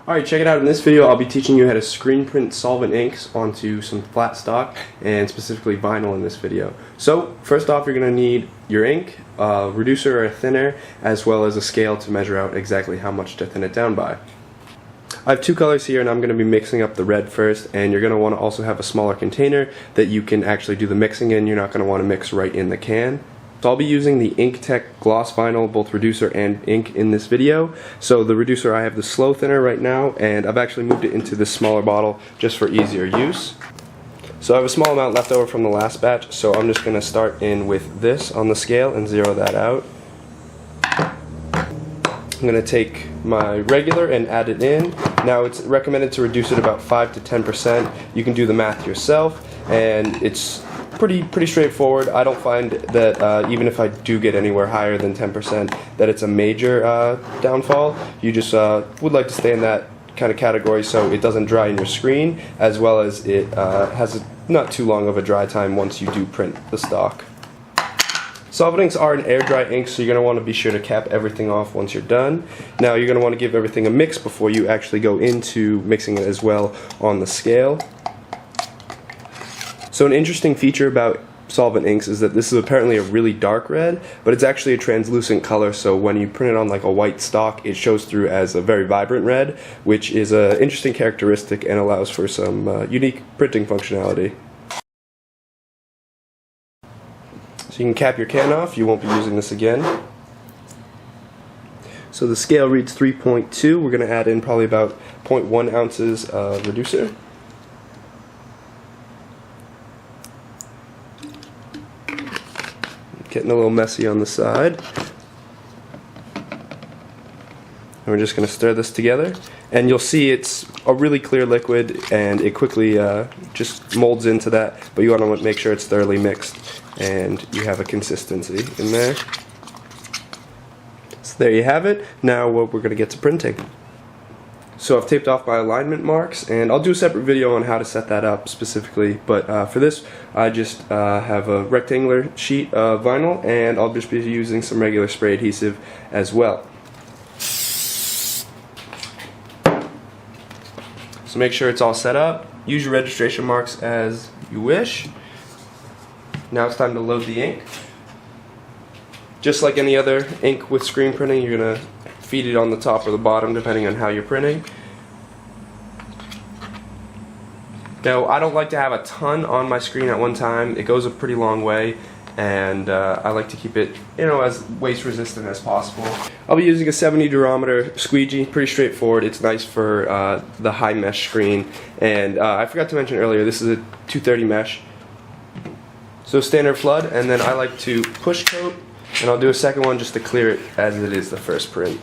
Alright, check it out. In this video I'll be teaching you how to screen print solvent inks onto some flat stock, and specifically vinyl in this video. So first off, you're going to need your ink, a reducer or a thinner, as well as a scale to measure out exactly how much to thin it down by. I have two colors here and I'm going to be mixing up the red first, and you're going to want to also have a smaller container that you can actually do the mixing in. You're not going to want to mix right in the can. So I'll be using the InkTech gloss vinyl, both reducer and ink, in this video. So the reducer, I have the slow thinner right now, and I've actually moved it into this smaller bottle just for easier use. So I have a small amount left over from the last batch, so I'm just going to start in with this on the scale and zero that out. I'm going to take my regular and add it in. Now it's recommended to reduce it about 5 to 10%. You can do the math yourself, and it's pretty straightforward. I don't find that even if I do get anywhere higher than 10%, that it's a major downfall. You just would like to stay in that kind of category so it doesn't dry in your screen, as well as it has not too long of a dry time once you do print the stock. Solvent inks are an air dry ink, so you're going to want to be sure to cap everything off once you're done. Now you're going to want to give everything a mix before you actually go into mixing it as well on the scale. So an interesting feature about solvent inks is that this is apparently a really dark red, but it's actually a translucent color, so when you print it on like a white stock, it shows through as a very vibrant red, which is an interesting characteristic and allows for some unique printing functionality. So you can cap your can off, you won't be using this again. So the scale reads 3.2, we're going to add in probably about 0.1 ounces of reducer. Getting a little messy on the side. And we're just going to stir this together, and you'll see it's a really clear liquid and it quickly just molds into that, but you want to make sure it's thoroughly mixed and you have a consistency in there. So there you have it. Now we're going to get to printing. So I've taped off my alignment marks, and I'll do a separate video on how to set that up specifically, but for this I just have a rectangular sheet of vinyl, and I'll just be using some regular spray adhesive as well. So make sure it's all set up. Use your registration marks as you wish. Now it's time to load the ink. Just like any other ink with screen printing, you're going to feed it on the top or the bottom depending on how you're printing. Now I don't like to have a ton on my screen at one time. It goes a pretty long way, and I like to keep it, as waste resistant as possible. I'll be using a 70 durometer squeegee, pretty straightforward. It's nice for the high mesh screen, and I forgot to mention earlier, this is a 230 mesh. So standard flood, and then I like to push coat, and I'll do a second one just to clear it as it is the first print.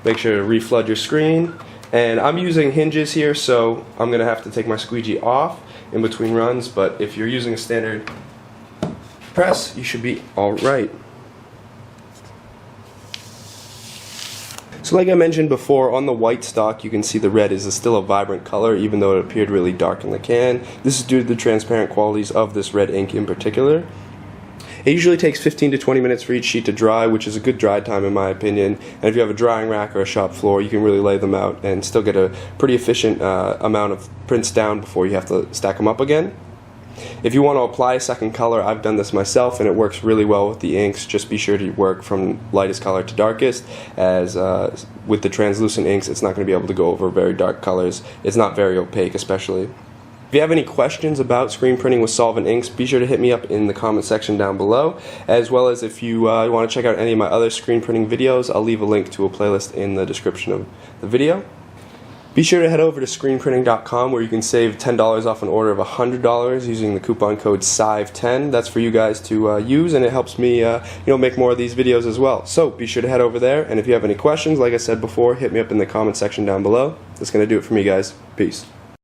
Make sure to reflood your screen, and I'm using hinges here, so I'm going to have to take my squeegee off in between runs, but if you're using a standard press, you should be alright. So like I mentioned before, on the white stock you can see the red is still a vibrant color, even though it appeared really dark in the can. This is due to the transparent qualities of this red ink in particular. It usually takes 15 to 20 minutes for each sheet to dry, which is a good dry time in my opinion. And if you have a drying rack or a shop floor, you can really lay them out and still get a pretty efficient amount of prints down before you have to stack them up again. If you want to apply a second color, I've done this myself and it works really well with the inks. Just be sure to work from lightest color to darkest, as with the translucent inks it's not going to be able to go over very dark colors. It's not very opaque especially. If you have any questions about screen printing with solvent inks, be sure to hit me up in the comment section down below, as well as if you want to check out any of my other screen printing videos, I'll leave a link to a playlist in the description of the video. Be sure to head over to screenprinting.com, where you can save $10 off an order of $100 using the coupon code SIVE10. That's for you guys to use, and it helps me make more of these videos as well. So be sure to head over there, and if you have any questions, like I said before, hit me up in the comment section down below. That's going to do it for me, guys. Peace.